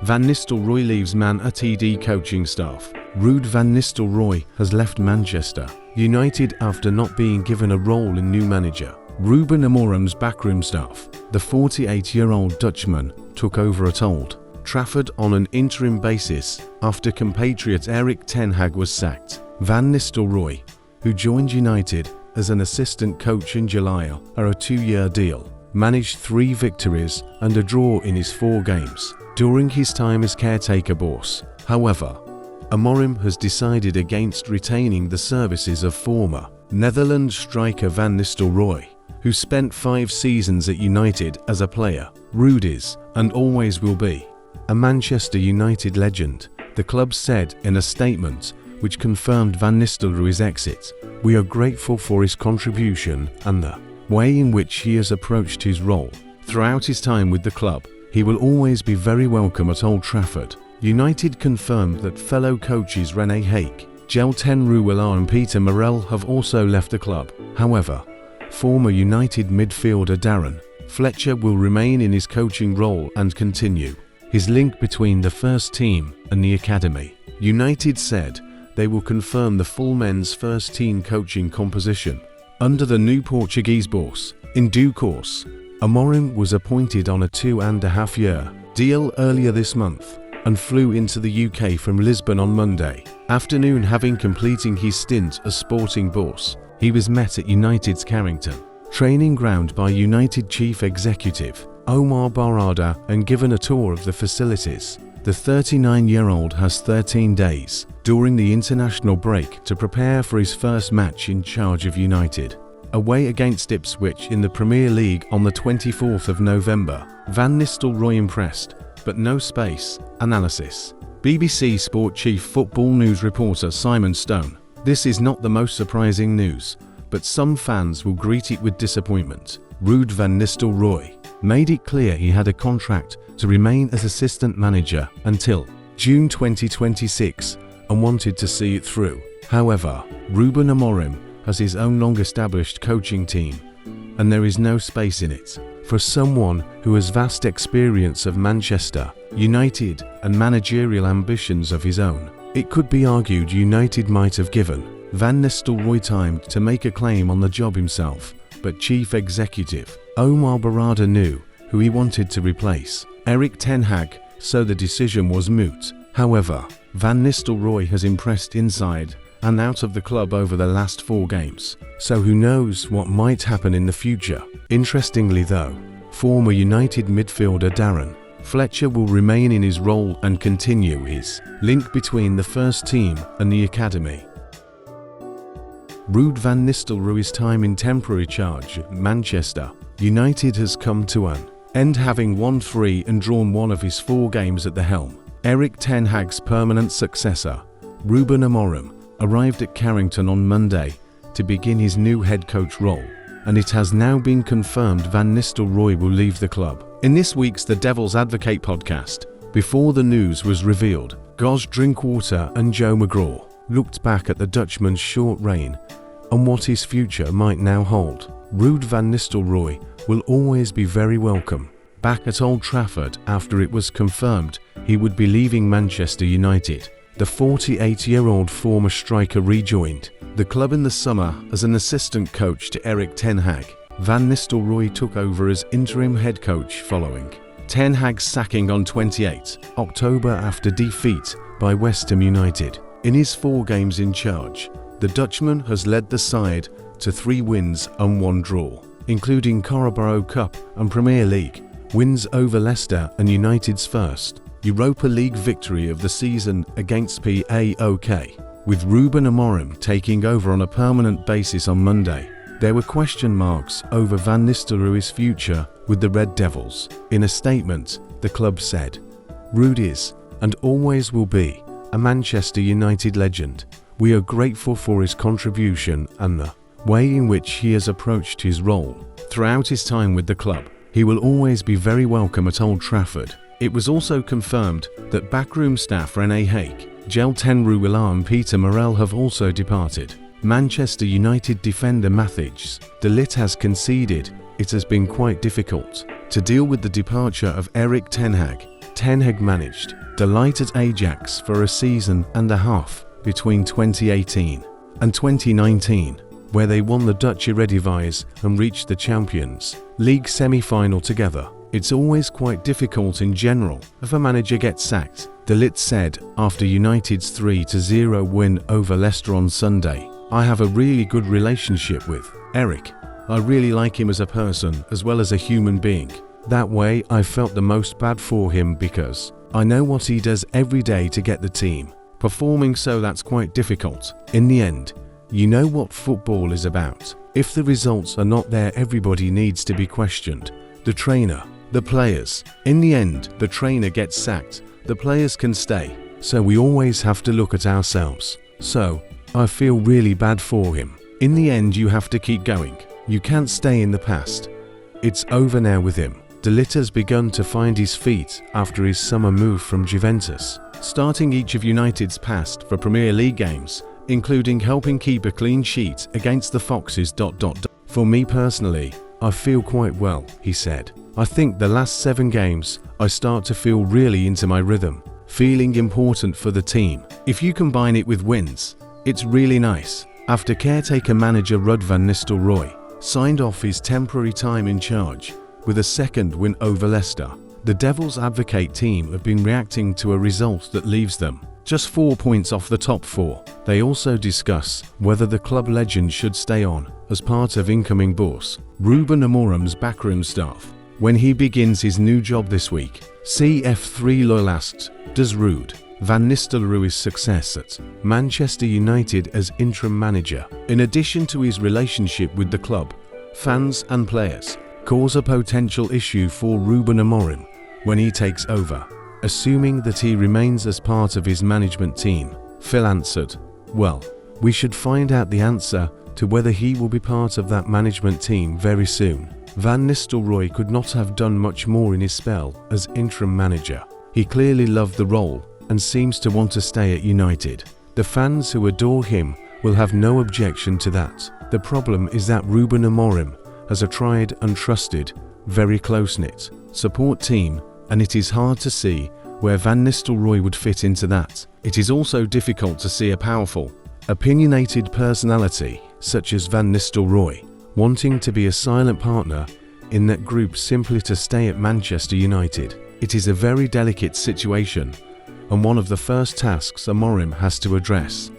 Van Nistelrooy leaves Man United coaching staff. Ruud van Nistelrooy has left Manchester United after not being given a role in new manager Ruben Amorim's backroom staff. The 48-year-old Dutchman took over at Old Trafford on an interim basis after compatriot Erik ten Hag was sacked. Van Nistelrooy, who joined United as an assistant coach in July on a 2-year deal, managed 3 victories and a draw in his 4 games during his time as caretaker boss. However, Amorim has decided against retaining the services of former Netherlands striker Van Nistelrooy, who spent 5 seasons at United as a player. Ruud is, and always will be, a Manchester United legend, the club said in a statement which confirmed Van Nistelrooy's exit. "We are grateful for his contribution and the way in which he has approached his role. Throughout his time with the club, he will always be very welcome at Old Trafford." United confirmed that fellow coaches René Haake, Ruud van Nistelrooy and Peter Morel have also left the club. However, former United midfielder Darren Fletcher will remain in his coaching role and continue his link between the first team and the academy. United said they will confirm the full men's first team coaching composition under the new Portuguese boss in due course. Amorim was appointed on a 2.5-year deal earlier this month and flew into the UK from Lisbon on Monday afternoon, having completing his stint as sporting boss. He was met at United's Carrington training ground by United Chief Executive Omar Barada and given a tour of the facilities. The 39-year-old has 13 days during the international break to prepare for his first match in charge of United, away against Ipswich in the Premier League on the 24th of November. Van Nistelrooy impressed, but no space. Analysis. BBC Sport chief football news reporter Simon Stone. "This is not the most surprising news, but some fans will greet it with disappointment. Ruud van Nistelrooy made it clear he had a contract to remain as assistant manager until June 2026 and wanted to see it through. However, Ruben Amorim has his own long-established coaching team, and there is no space in it for someone who has vast experience of Manchester United and managerial ambitions of his own. It could be argued United might have given Van Nistelrooy time to make a claim on the job himself, but Chief Executive Omar Barada knew who he wanted to replace, Erik ten Hag, so the decision was moot. However, Van Nistelrooy has impressed inside and out of the club over the last 4 games, so who knows what might happen in the future. Interestingly though, former United midfielder Darren Fletcher will remain in his role and continue his link between the first team and the academy. Ruud van Nistelrooy's time in temporary charge at Manchester United has come to an end, having won 3 and drawn 1 of his 4 games at the helm. Erik ten Hag's permanent successor, Ruben Amorim, arrived at Carrington on Monday to begin his new head coach role, and it has now been confirmed Van Nistelrooy will leave the club. In this week's The Devil's Advocate podcast, before the news was revealed, Goz Drinkwater and Joe McGraw looked back at the Dutchman's short reign and what his future might now hold. Ruud van Nistelrooy will always be very welcome back at Old Trafford after it was confirmed he would be leaving Manchester United. The 48-year-old former striker rejoined the club in the summer as an assistant coach to Erik ten Hag. Van Nistelrooy took over as interim head coach following ten Hag's sacking on 28 October after defeat by West Ham United. In his 4 games in charge, the Dutchman has led the side to 3 wins and 1 draw, including Carabao Cup and Premier League wins over Leicester and United's first Europa League victory of the season against PAOK. With Ruben Amorim taking over on a permanent basis on Monday, there were question marks over Van Nistelrooy's future with the Red Devils. In a statement, the club said, "Ruud is, and always will be, a Manchester United legend. We are grateful for his contribution and the way in which he has approached his role. Throughout his time with the club, he will always be very welcome at Old Trafford." It was also confirmed that backroom staff René Haake, Ruud van Nistelrooy and Peter Morel have also departed. Manchester United defender Matthijs de Ligt has conceded it has been quite difficult to deal with the departure of Erik ten Hag Ten Hag managed delight at Ajax for a season and a half between 2018 and 2019, where they won the Dutch Eredivisie and reached the Champions League semi-final together. It's always quite difficult in general if a manager gets sacked, De Ligt said after United's 3-0 win over Leicester on Sunday. I have a really good relationship with Eric. I really like him as a person as well as a human being. That way I felt the most bad for him because I know what he does every day to get the team performing, so that's quite difficult. In the end, you know what football is about. If the results are not there, everybody needs to be questioned. The trainer, the players. In the end, the trainer gets sacked, the players can stay. So we always have to look at ourselves. So, I feel really bad for him. In the end, you have to keep going. You can't stay in the past. It's over now with him. De Ligt has begun to find his feet after his summer move from Juventus, starting each of United's past for Premier League games, including helping keep a clean sheet against the Foxes. For me personally, I feel quite well, he said. I think the last 7 games, I start to feel really into my rhythm, feeling important for the team. If you combine it with wins, it's really nice. After caretaker manager Ruud van Nistelrooy signed off his temporary time in charge with a second win over Leicester, the Devils Advocate team have been reacting to a result that leaves them just 4 points off the top 4. They also discuss whether the club legend should stay on as part of incoming boss Ruben Amorim's backroom staff when he begins his new job this week. CF3 Loyal asked, does Ruud van Nistelrooy's success at Manchester United as interim manager, in addition to his relationship with the club, fans and players, cause a potential issue for Ruben Amorim when he takes over, assuming that he remains as part of his management team? Phil answered, well, we should find out the answer to whether he will be part of that management team very soon. Van Nistelrooy could not have done much more in his spell as interim manager. He clearly loved the role and seems to want to stay at United. The fans who adore him will have no objection to that. The problem is that Ruben Amorim has a tried and trusted, very close-knit support team, and it is hard to see where Van Nistelrooy would fit into that. It is also difficult to see a powerful, opinionated personality such as Van Nistelrooy wanting to be a silent partner in that group simply to stay at Manchester United. It is a very delicate situation, and one of the first tasks Amorim has to address